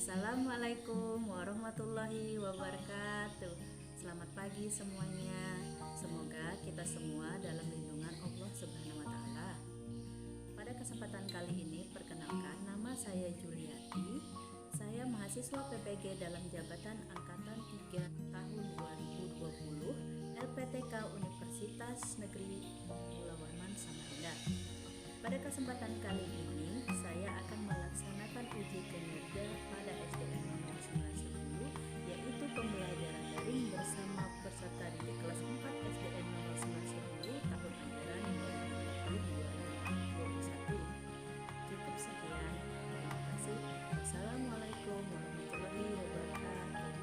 Assalamualaikum warahmatullahi wabarakatuh. Selamat pagi semuanya. Semoga kita semua dalam lindungan Allah Subhanahu wa taala. Pada kesempatan kali ini perkenalkan, nama saya Juliati. Saya mahasiswa PPG dalam jabatan angkatan 3 tahun 2020 LPTK Universitas Negeri Pulauan Samarinda. Pada kesempatan kali ini, saya akan melaksanakan uji kinerja pada SDN nomor 910, yaitu pembelajaran daring bersama peserta didik kelas 4 SDN nomor 910 tahun ajaran 2020-2021. Cukup sekian. Terima kasih. Wassalamualaikum warahmatullahi wabarakatuh.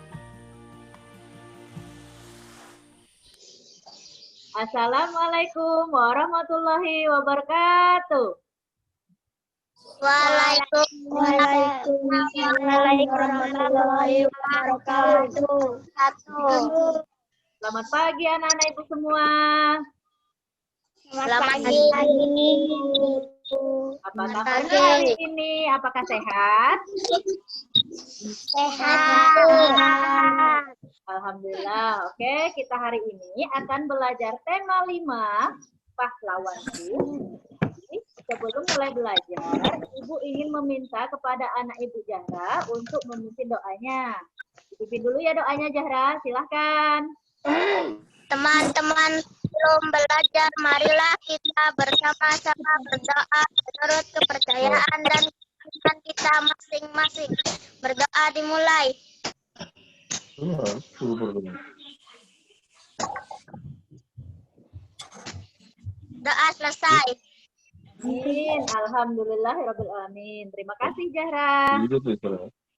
Assalamualaikum warahmatullahi wabarakatuh. Waalaikumsalam warahmatullahi wabarakatuh. Selamat pagi anak-anak ibu semua. Selamat pagi. Apa kabar hari ini? Apakah sehat? Sehat. Alhamdulillah. Oke, kita hari ini akan belajar tema 5 pahlawanku. Sebelum mulai belajar, Ibu ingin meminta kepada anak Ibu Zahra untuk memimpin doanya. Pimpin dulu ya doanya Zahra, silahkan. Teman-teman belum belajar, marilah kita bersama-sama berdoa menurut kepercayaan dan keyakinan kita masing-masing. Berdoa dimulai. Doa selesai. Amin. Alhamdulillahirrahmanirrahim. Terima kasih Zahra.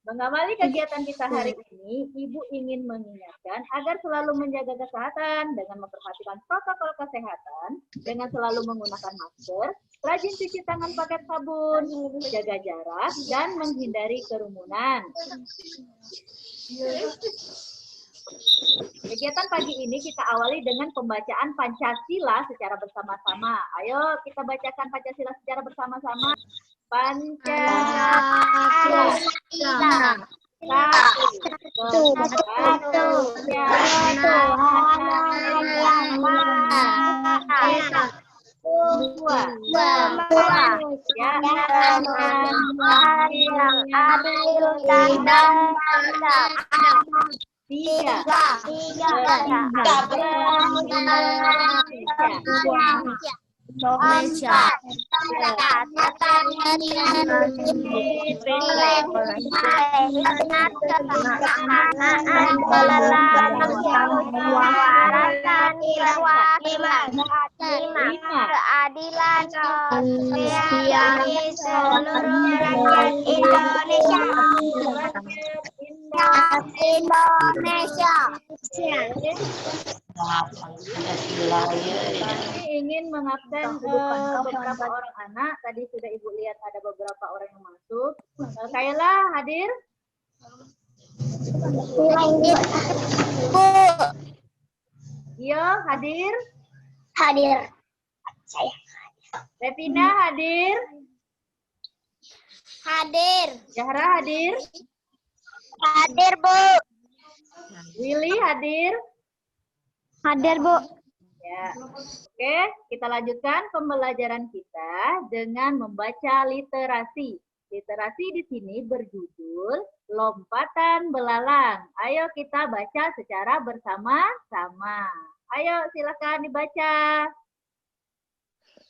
Mengawali kegiatan kita hari ini, Ibu ingin mengingatkan agar selalu menjaga kesehatan dengan memperhatikan protokol kesehatan, dengan selalu menggunakan masker, rajin cuci tangan pakai sabun, jaga jarak, dan menghindari kerumunan. Kegiatan pagi ini kita awali dengan pembacaan Pancasila secara bersama-sama. Ayo kita bacakan Pancasila secara bersama-sama. Pancasila. Satu. Keadilan sosial seluruh rakyat Indonesia. Kami ingin mengabsen beberapa orang anak. Tadi sudah Ibu lihat ada beberapa orang yang masuk. Kayla hadir? Iyo hadir? Hadir. Revina hadir? Hadir. Zahra hadir? Hadir, Bu. Willy hadir? Hadir, Bu. Ya. Oke, kita lanjutkan pembelajaran kita dengan membaca literasi. Literasi di sini berjudul Lompatan Belalang. Ayo kita baca secara bersama-sama. Ayo silakan dibaca.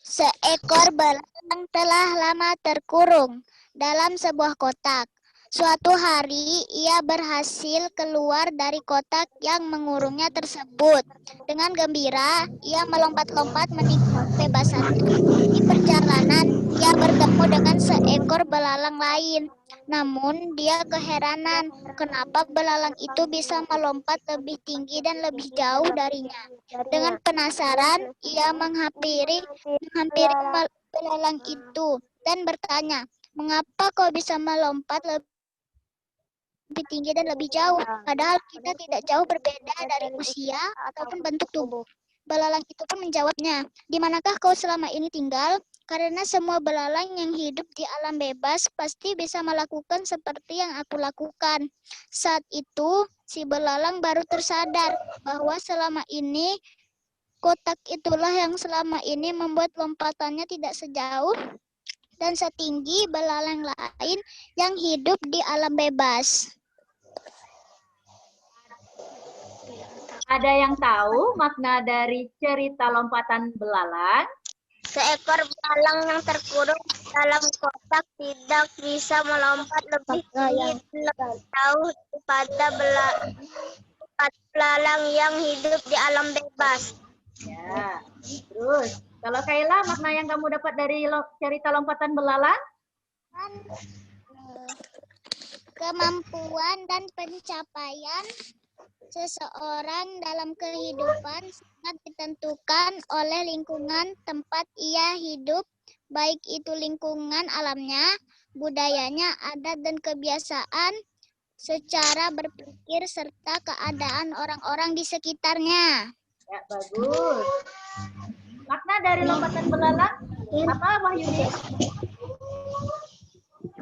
Seekor belalang telah lama terkurung dalam sebuah kotak. Suatu hari, ia berhasil keluar dari kotak yang mengurungnya tersebut. Dengan gembira, ia melompat-lompat menikmati kebebasannya. Di perjalanan, ia bertemu dengan seekor belalang lain. Namun, dia keheranan kenapa belalang itu bisa melompat lebih tinggi dan lebih jauh darinya. Dengan penasaran, ia menghampiri belalang itu dan bertanya, "Mengapa kau bisa melompat lebih tinggi dan lebih jauh, padahal kita tidak jauh berbeda dari usia ataupun bentuk tubuh?" Belalang itu pun menjawabnya, "Di manakah kau selama ini tinggal? Karena semua belalang yang hidup di alam bebas pasti bisa melakukan seperti yang aku lakukan. Saat itu, si belalang baru tersadar bahwa selama ini kotak itulah yang selama ini membuat lompatannya tidak sejauh dan setinggi belalang lain yang hidup di alam bebas. Ada yang tahu makna dari cerita lompatan belalang? Seekor belalang yang terkurung dalam kotak tidak bisa melompat lebih tinggi lebih jauh daripada belalang yang hidup di alam bebas. Ya, terus kalau Kaila, makna yang kamu dapat dari cerita lompatan belalang? Kemampuan dan pencapaian seseorang dalam kehidupan sangat ditentukan oleh lingkungan tempat ia hidup, baik itu lingkungan alamnya, budayanya, adat dan kebiasaan, secara berpikir serta keadaan orang-orang di sekitarnya. Ya, bagus. Makna dari lompatan belalang apa, Wahyudi?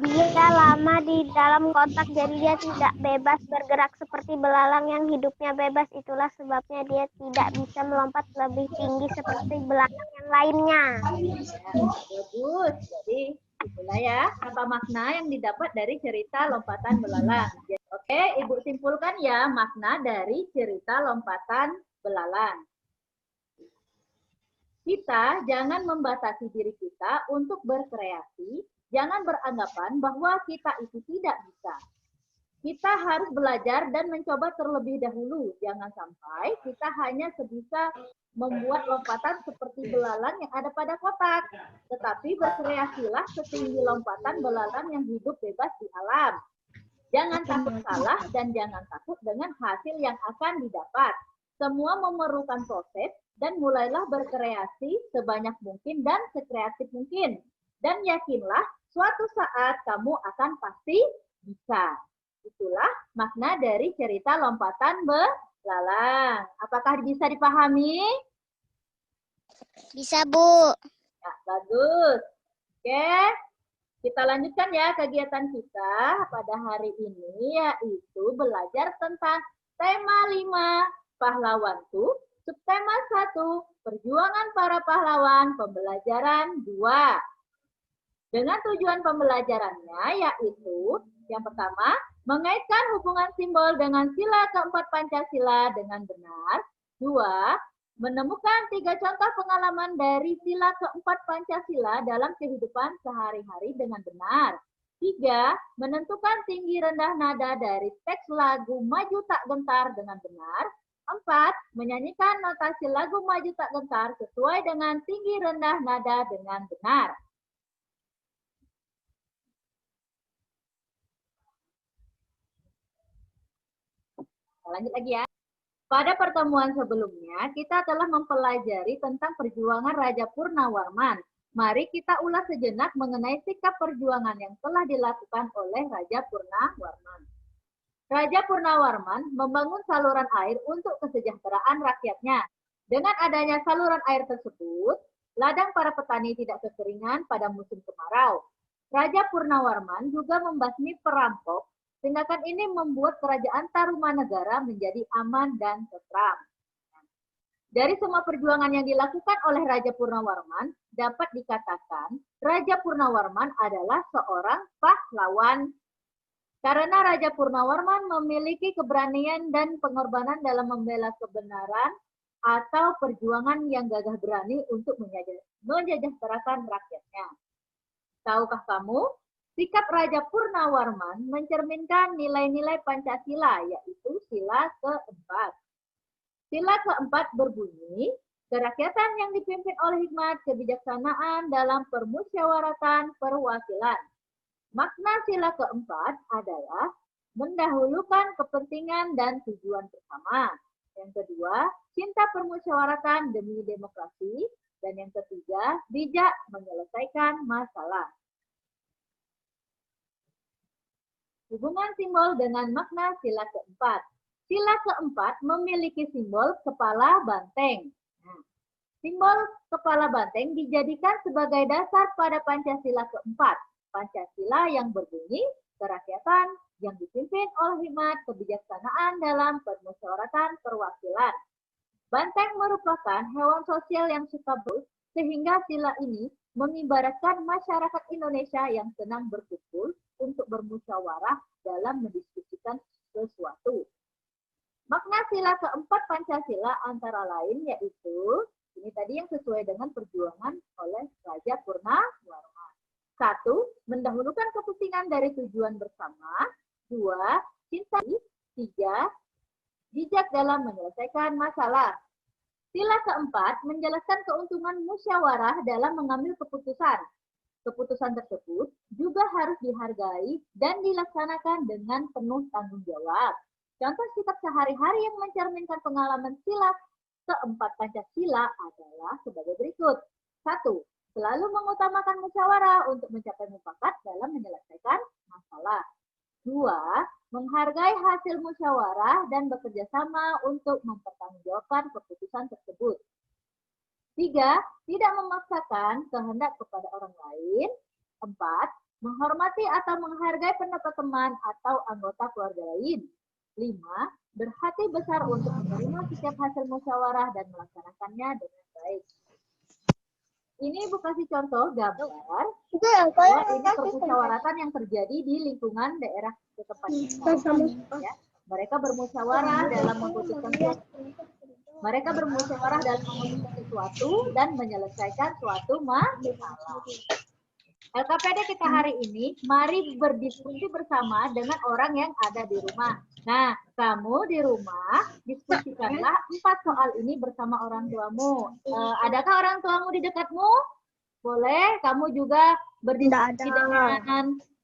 Dia lama di dalam kotak, jadi dia tidak bebas bergerak seperti belalang yang hidupnya bebas. Itulah sebabnya dia tidak bisa melompat lebih tinggi seperti belalang yang lainnya. Ya, bagus. Jadi itulah ya apa makna yang didapat dari cerita lompatan belalang. Oke, Ibu simpulkan ya makna dari cerita lompatan belalang. Kita jangan membatasi diri kita untuk berkreasi. Jangan beranggapan bahwa kita itu tidak bisa. Kita harus belajar dan mencoba terlebih dahulu. Jangan sampai kita hanya sebisa membuat lompatan seperti belalang yang ada pada kotak. Tetapi berkreasilah setinggi lompatan belalang yang hidup bebas di alam. Jangan takut salah dan jangan takut dengan hasil yang akan didapat. Semua memerlukan proses dan mulailah berkreasi sebanyak mungkin dan sekreatif mungkin. Dan yakinlah, suatu saat kamu akan pasti bisa. Itulah makna dari cerita lompatan belalang. Apakah bisa dipahami? Bisa, Bu. Ya, bagus. Oke, kita lanjutkan ya kegiatan kita pada hari ini, yaitu belajar tentang tema 5, pahlawanku. Subtema 1, perjuangan para pahlawan, pembelajaran 2. Dengan tujuan pembelajarannya yaitu yang pertama, mengaitkan hubungan simbol dengan sila keempat Pancasila dengan benar. 2, menemukan 3 contoh pengalaman dari sila keempat Pancasila dalam kehidupan sehari-hari dengan benar. 3, menentukan tinggi rendah nada dari teks lagu Maju Tak Gentar dengan benar. 4, menyanyikan notasi lagu Maju Tak Gentar sesuai dengan tinggi rendah nada dengan benar. Lanjut lagi ya. Pada pertemuan sebelumnya, kita telah mempelajari tentang perjuangan Raja Purnawarman. Mari kita ulas sejenak mengenai sikap perjuangan yang telah dilakukan oleh Raja Purnawarman. Raja Purnawarman membangun saluran air untuk kesejahteraan rakyatnya. Dengan adanya saluran air tersebut, ladang para petani tidak kekeringan pada musim kemarau. Raja Purnawarman juga membasmi perampok. Tindakan ini membuat kerajaan Tarumanegara menjadi aman dan tentram. Dari semua perjuangan yang dilakukan oleh Raja Purnawarman, dapat dikatakan Raja Purnawarman adalah seorang pahlawan. Karena Raja Purnawarman memiliki keberanian dan pengorbanan dalam membela kebenaran atau perjuangan yang gagah berani untuk mensejahterakan rakyatnya. Tahukah kamu? Sikap Raja Purnawarman mencerminkan nilai-nilai Pancasila, yaitu sila keempat. Sila keempat berbunyi, kerakyatan yang dipimpin oleh hikmat kebijaksanaan dalam permusyawaratan perwakilan. Makna sila keempat adalah mendahulukan kepentingan dan tujuan bersama. Yang kedua, cinta permusyawaratan demi demokrasi. Dan yang ketiga, bijak menyelesaikan masalah. Hubungan simbol dengan makna sila keempat. Sila keempat memiliki simbol kepala banteng. Nah, Simbol kepala banteng dijadikan sebagai dasar pada Pancasila keempat. Pancasila yang berbunyi kerakyatan yang dipimpin oleh hikmat kebijaksanaan dalam permusyawaratan perwakilan. Banteng merupakan hewan sosial yang suka bergaul, sehingga sila ini mengibaratkan masyarakat Indonesia yang senang berkumpul untuk bermusyawarah dalam mendiskusikan sesuatu. Makna sila keempat Pancasila antara lain yaitu, ini tadi yang sesuai dengan perjuangan oleh Raja Purnawarman. 1. Mendahulukan kepentingan dari tujuan bersama. 2. Cinta. 3. Bijak dalam menyelesaikan masalah. Sila keempat menjelaskan keuntungan musyawarah dalam mengambil keputusan. Keputusan tersebut juga harus dihargai dan dilaksanakan dengan penuh tanggung jawab. Contoh sikap sehari-hari yang mencerminkan pengalaman sila keempat Pancasila adalah sebagai berikut. 1. Selalu mengutamakan musyawarah untuk mencapai mufakat dalam menyelesaikan masalah. 2. Menghargai hasil musyawarah dan bekerja sama untuk mempertanggungjawabkan keputusan tersebut. 3. Tidak memaksakan kehendak kepada orang lain. 4. Menghormati atau menghargai pendapat teman atau anggota keluarga lain. 5. Berhati besar untuk menerima setiap hasil musyawarah dan melaksanakannya dengan baik. Ini Ibu kasih contoh gambar bahwa ini permusyawaratan yang terjadi di lingkungan daerah setempat. Ya. Mereka bermusyawarah dalam memutuskan sesuatu dan menyelesaikan suatu masalah. LKPD kita hari ini, mari berdiskusi bersama dengan orang yang ada di rumah. Nah, kamu di rumah, diskusikanlah 4 soal ini bersama orang tuamu. Adakah orang tuamu di dekatmu? Boleh, kamu juga berdiskusi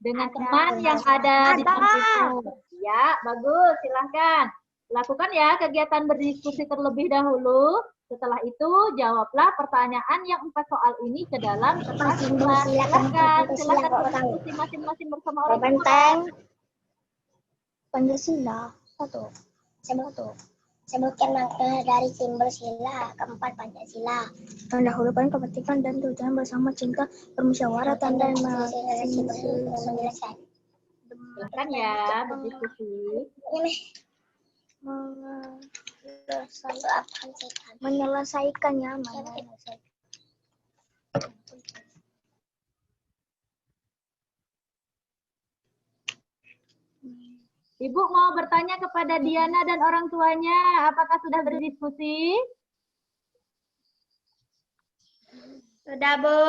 dengan teman yang ada di sampingmu. Ya, bagus, silahkan. Lakukan ya kegiatan berdiskusi terlebih dahulu. Setelah itu, jawablah pertanyaan yang 4 soal ini ke dalam kertas. Silakan berdiskusi masing-masing bersama orang tua. Pancasila 1. Sebutkan makna dari simbol sila keempat Pancasila. Mendahulukan kepentingan dan tujuan bersama, cinta, permusyawaratan dan menyelesaikan. Silakan ya berdiskusi. Menyelesaikannya. Ibu mau bertanya kepada Diana dan orang tuanya, apakah sudah berdiskusi? Sudah, Bu.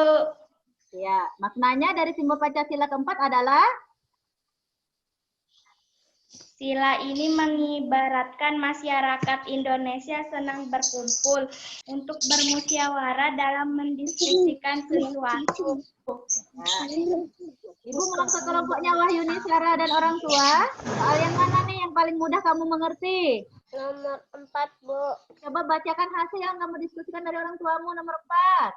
Ya, maknanya dari simbol Pancasila keempat adalah? Sila ini mengibaratkan masyarakat Indonesia senang berkumpul untuk bermusyawarah dalam mendiskusikan sesuatu. Nah, Ibu mau ke kelompoknya Wahyuni, Sarah, dan orang tua. Soal yang mana nih yang paling mudah kamu mengerti? Nomor 4, Bu. Coba bacakan hasil yang kamu diskusikan dari orang tuamu, nomor 4.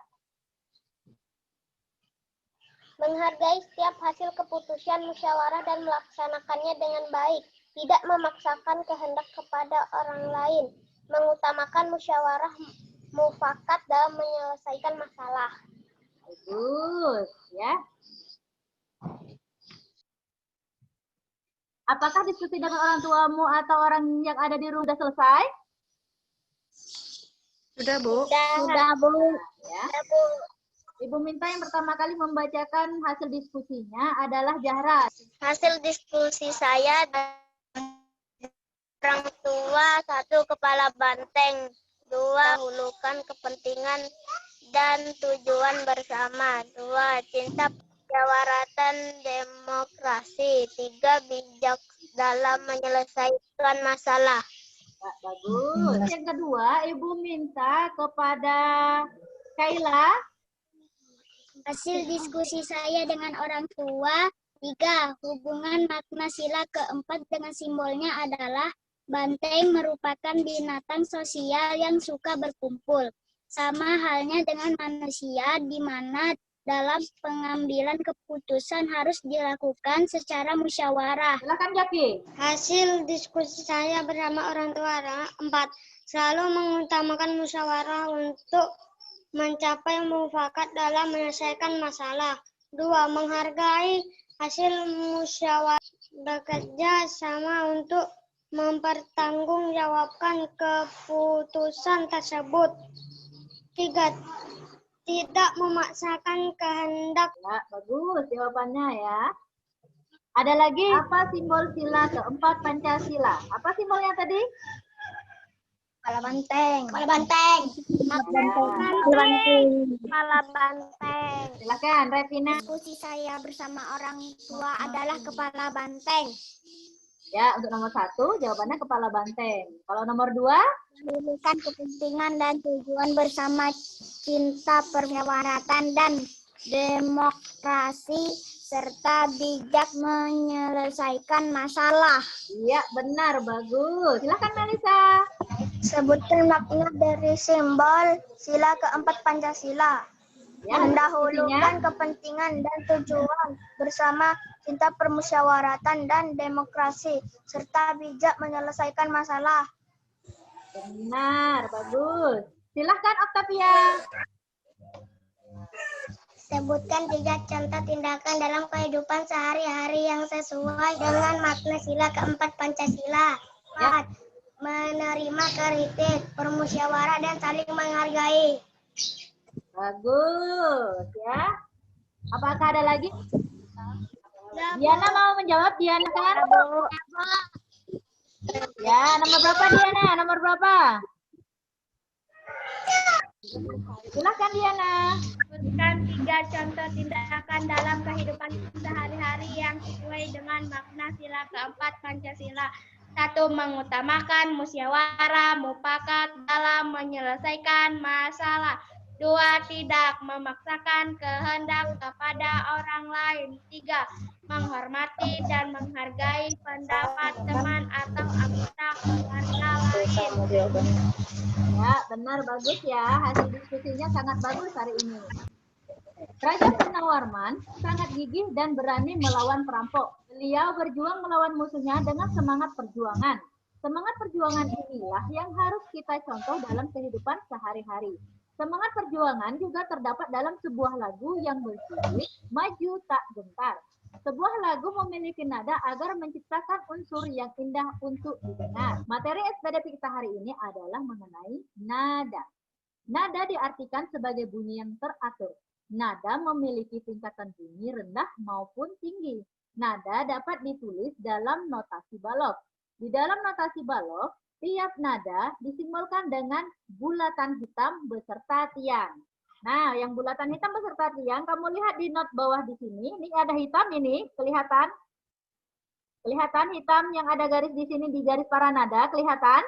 Menghargai setiap hasil keputusan musyawarah dan melaksanakannya dengan baik. Tidak memaksakan kehendak kepada orang lain. Mengutamakan musyawarah mufakat dalam menyelesaikan masalah. Bagus, ya. Apakah diskusi dengan orang tuamu atau orang yang ada di rumah sudah selesai? Sudah, Bu. Sudah, Bu. Ya. Ibu minta yang pertama kali membacakan hasil diskusinya adalah Zahra. Hasil diskusi saya, orang tua, 1 kepala banteng, 2 hulukan kepentingan dan tujuan bersama, 2 cinta musyawaratan demokrasi, 3 bijak dalam menyelesaikan masalah. Bagus. Yang kedua, Ibu minta kepada Kaila. Hasil diskusi saya dengan orang tua, 3 hubungan makna sila keempat dengan simbolnya adalah banteng merupakan binatang sosial yang suka berkumpul. Sama halnya dengan manusia, di mana dalam pengambilan keputusan harus dilakukan secara musyawarah. Silakan Jaki. Hasil diskusi saya bersama orang tua adalah 4. Selalu mengutamakan musyawarah untuk mencapai mufakat dalam menyelesaikan masalah. 2. Menghargai hasil musyawarah, bekerja sama untuk mempertanggungjawabkan keputusan tersebut. 3. Tidak memaksakan kehendak. Ya, bagus jawabannya ya. Ada lagi, apa simbol sila keempat Pancasila? Apa simbolnya tadi? Kepala banteng. Kepala banteng. Kepala banteng. Silakan, Revina. Diskusi saya bersama orang tua adalah kepala banteng. Ya, untuk nomor 1 jawabannya kepala banteng. Kalau nomor 2? Mendirikan kepentingan dan tujuan bersama, cinta, permusyawaratan dan demokrasi, serta bijak menyelesaikan masalah. Iya, benar, bagus. Silakan Melisa. Sebutkan makna dari simbol sila keempat Pancasila. Ya, Mendahulukan kepentingan dan tujuan bersama, cinta, permusyawaratan dan demokrasi, serta bijak menyelesaikan masalah. benar, bagus. Silahkan Octavia. Sebutkan 3 contoh tindakan dalam kehidupan sehari-hari yang sesuai dengan makna sila keempat Pancasila. 4. Menerima kritik, bermusyawarah, dan saling menghargai. Bagus ya. Apakah ada lagi? Diana mau menjawab, Diana kan? Ya, nomor berapa Diana? Nomor berapa? Silakan Diana. Sebutkan 3 contoh tindakan dalam kehidupan sehari-hari yang sesuai dengan makna sila keempat Pancasila. 1. Mengutamakan musyawarah mufakat dalam menyelesaikan masalah. 2. Tidak memaksakan kehendak kepada orang lain. 3. Menghormati dan menghargai pendapat teman atau anggota keluarga lain. Ya, benar, bagus ya. Hasil diskusinya sangat bagus hari ini. Raja Purnawarman sangat gigih dan berani melawan perampok. Beliau berjuang melawan musuhnya dengan semangat perjuangan. Semangat perjuangan inilah yang harus kita contoh dalam kehidupan sehari-hari. Semangat perjuangan juga terdapat dalam sebuah lagu yang berjudul Maju Tak Gentar. Sebuah lagu memiliki nada agar menciptakan unsur yang indah untuk didengar. Materi SPD kita hari ini adalah mengenai nada. Nada diartikan sebagai bunyi yang teratur. Nada memiliki tingkatan bunyi rendah maupun tinggi. Nada dapat ditulis dalam notasi balok. Di dalam notasi balok, tiap nada disimbolkan dengan bulatan hitam beserta tiang. Nah, yang bulatan hitam beserta tiang, kamu lihat di not bawah di sini. Ini ada hitam ini, kelihatan? Kelihatan hitam yang ada garis di sini di garis para nada, kelihatan?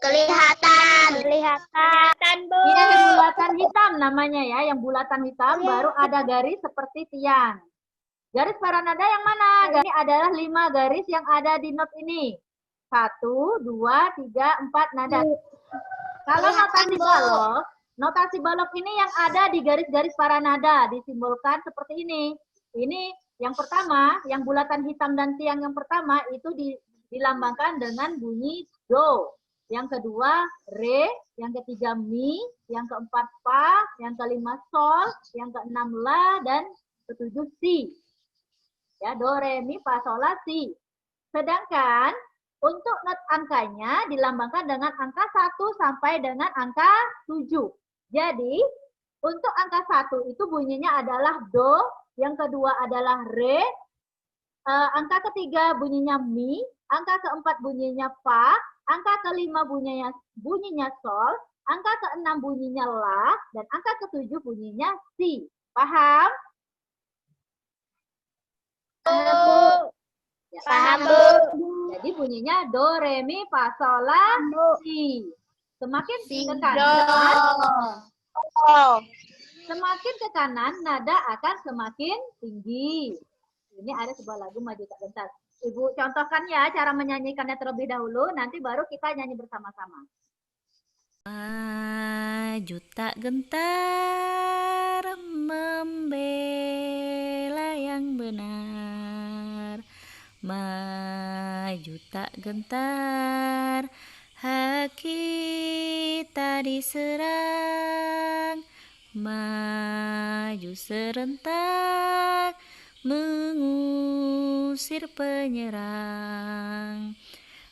Kelihatan, Bu. Ini yang bulatan hitam namanya ya, yang bulatan hitam baru ada garis seperti tiang. Garis para nada yang mana? Ini adalah 5 garis yang ada di not ini. 1, 2, 3, 4 nada. Kalau notasi balok ini yang ada di garis-garis para nada disimbolkan seperti ini. Ini yang pertama, yang bulatan hitam dan tiang yang pertama itu dilambangkan dengan bunyi do. Yang kedua re, yang ketiga mi, yang keempat fa, yang kelima sol, yang keenam la, dan ketujuh si. Ya, do, re, mi, fa, sol, la, si. Sedangkan untuk not angkanya dilambangkan dengan angka 1 sampai dengan angka 7. Jadi, untuk angka 1 itu bunyinya adalah do, yang kedua adalah re, angka ketiga bunyinya mi, angka keempat bunyinya fa, angka kelima bunyinya sol, angka keenam bunyinya la, dan angka ketujuh bunyinya si. Paham? Ya, paham, Bu. Jadi bunyinya do, re, mi, fa, sol, la, si. Semakin ke kanan, nada akan semakin tinggi. Ini ada sebuah lagu Maju Tak Gentar. Ibu contohkan ya cara menyanyikannya terlebih dahulu, nanti baru kita nyanyi bersama-sama. Maju tak gentar membela yang benar. Maju tak gentar hak kita diserang, maju serentak mengusir penyerang.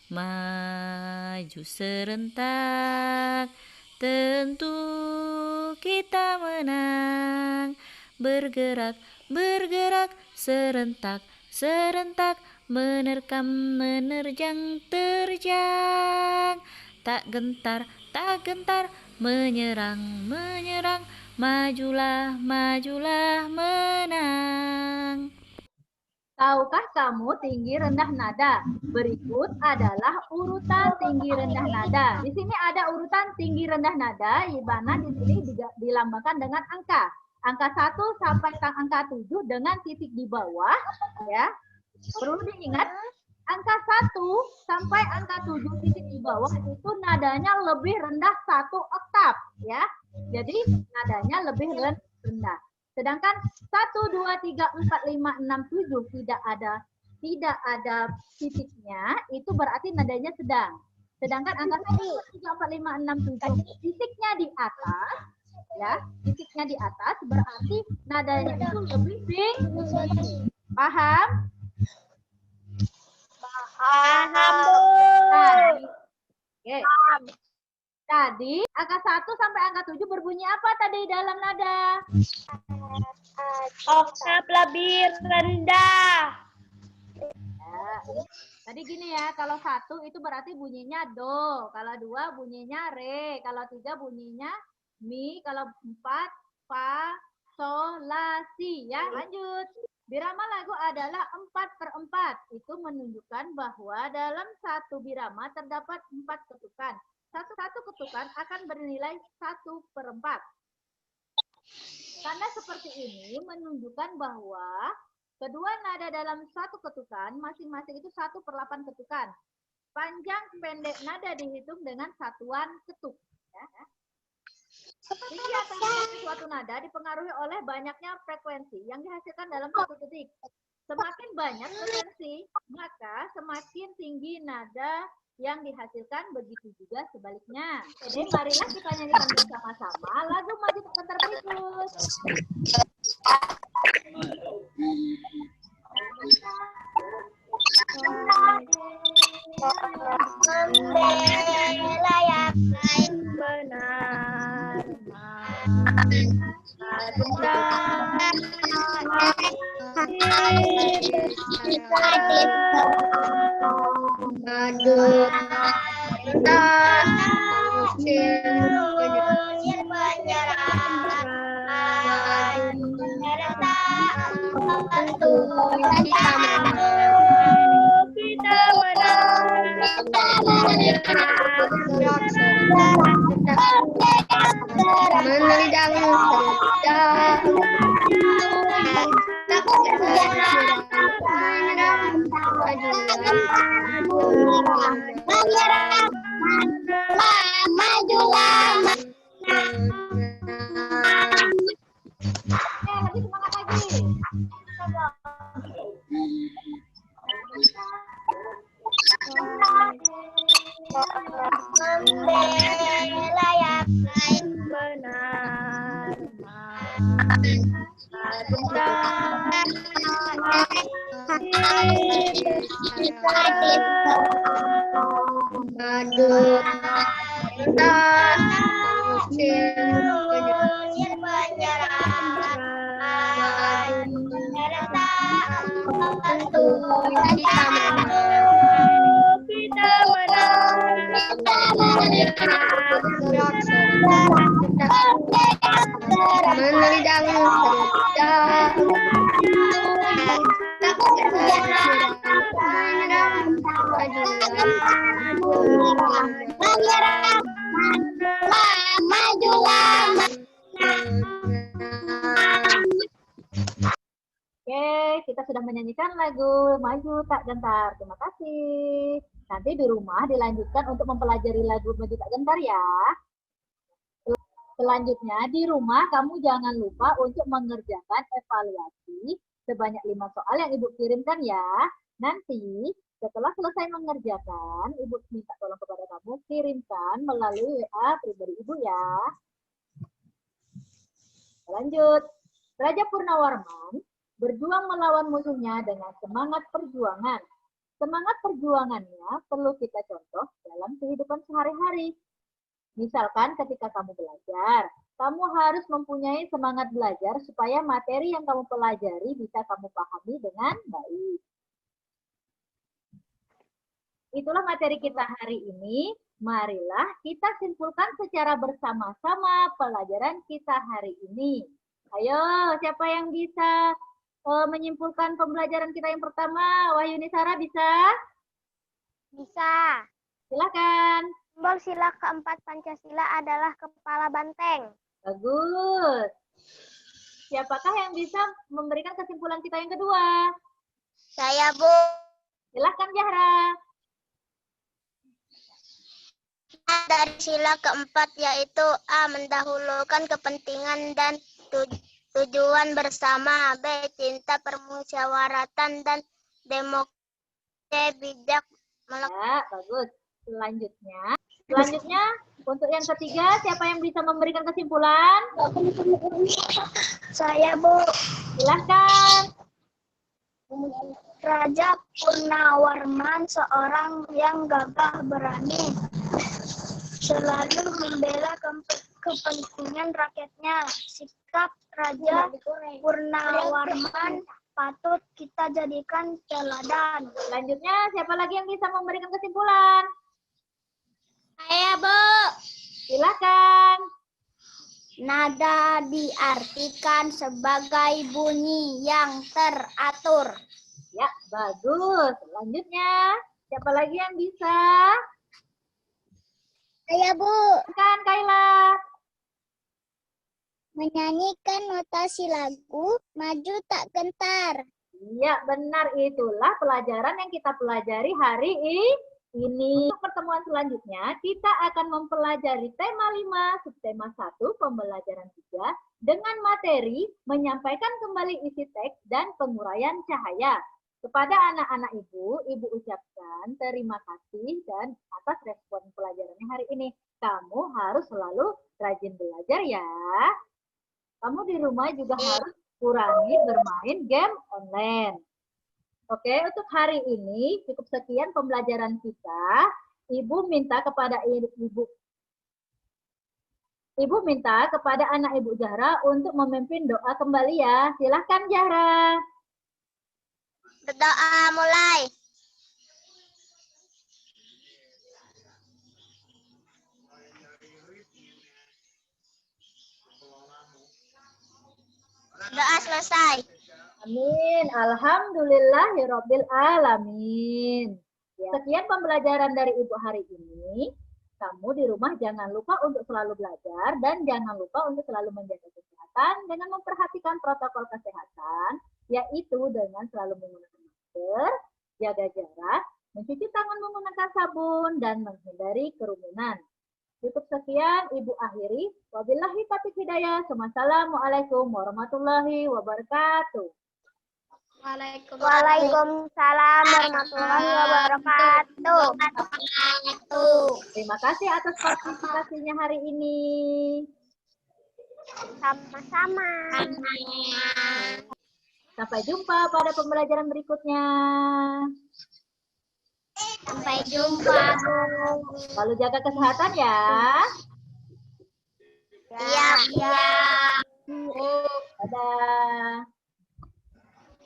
Maju serentak, tentu kita menang. Bergerak, bergerak serentak, serentak menerkam, menerjang, terjang. Tak gentar, tak gentar, menyerang, menyerang. Majulah, majulah, menang. Tahukah kamu tinggi rendah nada? Berikut adalah urutan tinggi rendah nada. Di sini ada urutan tinggi rendah nada, di mana di sini dilambangkan dengan angka. Angka 1 sampai angka 7 dengan titik di bawah, ya. Perlu diingat, angka 1 sampai angka 7 titik di bawah itu nadanya lebih rendah 1 oktav, ya. Jadi nadanya lebih rendah. Sedangkan 1, 2, 3, 4, 5, 6, 7 tidak ada titiknya, itu berarti nadanya sedang. Sedangkan angka 1, 2, 3, 4, 5, 6, 7 titiknya di atas, ya, titiknya di atas berarti nadanya itu lebih tinggi. Paham? Paham, Bu. Oke. Tadi angka 1 sampai angka 7 berbunyi apa tadi dalam nada? Oktav lebih rendah. Ya. Tadi gini ya, kalau 1 itu berarti bunyinya do, kalau 2 bunyinya re, kalau 3 bunyinya mi, kalau 4 fa, sol, la, si. Ya, lanjut. Birama lagu adalah 4/4. Itu menunjukkan bahwa dalam satu birama terdapat 4 ketukan. Satu ketukan akan bernilai 1/4. Tanda seperti ini menunjukkan bahwa kedua nada dalam satu ketukan masing-masing itu 1/8 ketukan. Panjang pendek nada dihitung dengan satuan ketuk. Ya. Tinggi atau rendahnya suatu nada dipengaruhi oleh banyaknya frekuensi yang dihasilkan dalam satu detik. Semakin banyak frekuensi, maka semakin tinggi nada yang dihasilkan, begitu juga sebaliknya. Jadi marilah kita nyanyikan bersama-sama lagu Maju Tak Gentar berikut. Membela yang benar, Maju Lebih semangat lagi. membela yang benar, Oke, kita sudah menyanyikan lagu Maju Tak Gentar. Terima kasih. Nanti di rumah dilanjutkan untuk mempelajari lagu Maju Tak Gentar ya. Selanjutnya di rumah kamu jangan lupa untuk mengerjakan evaluasi sebanyak 5 soal yang Ibu kirimkan ya. Nanti Setelah selesai mengerjakan, Ibu minta tolong kepada kamu kirimkan melalui WA pribadi Ibu ya. Lanjut. Raja Purnawarman berjuang melawan musuhnya dengan semangat perjuangan. Semangat perjuangannya perlu kita contoh dalam kehidupan sehari-hari. Misalkan ketika kamu belajar, kamu harus mempunyai semangat belajar supaya materi yang kamu pelajari bisa kamu pahami dengan baik. Itulah materi kita hari ini. Marilah kita simpulkan secara bersama-sama pelajaran kita hari ini. Ayo, siapa yang bisa menyimpulkan pembelajaran kita yang pertama? Wahyuni Sarah bisa? Bisa. Silakan. Simbol sila keempat Pancasila adalah kepala banteng. Bagus. Siapakah yang bisa memberikan kesimpulan kita yang kedua? Saya, Bu. Silakan Zahra. Dari sila keempat yaitu A. Mendahulukan kepentingan dan tujuan bersama. B. Cinta, permusyawaratan, dan demokrasi bijak. Ya, bagus. Selanjutnya, untuk yang ketiga, siapa yang bisa memberikan kesimpulan? Saya, Bu. Silahkan. Raja Purnawarman seorang yang gagah berani, selalu membela kepentingan rakyatnya. Sikap Raja Purnawarman patut kita jadikan teladan. Selanjutnya, siapa lagi yang bisa memberikan kesimpulan? Saya, Bu. Silakan. Nada diartikan sebagai bunyi yang teratur. Ya, bagus. Selanjutnya, siapa lagi yang bisa? Saya, Bu. Silakan, Kaila. Menyanyikan notasi lagu Maju Tak Gentar. Iya, benar. Itulah pelajaran yang kita pelajari hari ini. Untuk pertemuan selanjutnya, kita akan mempelajari tema 5, subtema 1, pembelajaran 3, dengan materi menyampaikan kembali isi teks dan penguraian cahaya. Kepada anak-anak Ibu ucapkan terima kasih dan atas respon pelajarannya hari ini. Kamu harus selalu rajin belajar ya. Kamu di rumah juga harus kurangi bermain game online. Oke, untuk hari ini cukup sekian pembelajaran kita. Ibu minta kepada anak Ibu Zahra untuk memimpin doa kembali ya. Silahkan Zahra. Berdoa mulai. Doa selesai. Amin. Alhamdulillahirabbil alamin. Ya. Sekian pembelajaran dari Ibu hari ini. Kamu di rumah jangan lupa untuk selalu belajar dan jangan lupa untuk selalu menjaga kesehatan dengan memperhatikan protokol kesehatan, yaitu dengan selalu menggunakan masker, jaga jarak, mencuci tangan menggunakan sabun, dan menghindari kerumunan. Cukup sekian Ibu akhiri. Wabillahi taufiq hidayah. Wassalamualaikum warahmatullahi wabarakatuh. Waalaikumsalam warahmatullahi wabarakatuh. Terima kasih atas partisipasinya hari ini. Sama-sama. Sampai jumpa pada pembelajaran berikutnya. Sampai jumpa. Lalu jaga kesehatan ya. Iya. Dadah.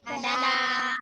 Dadah.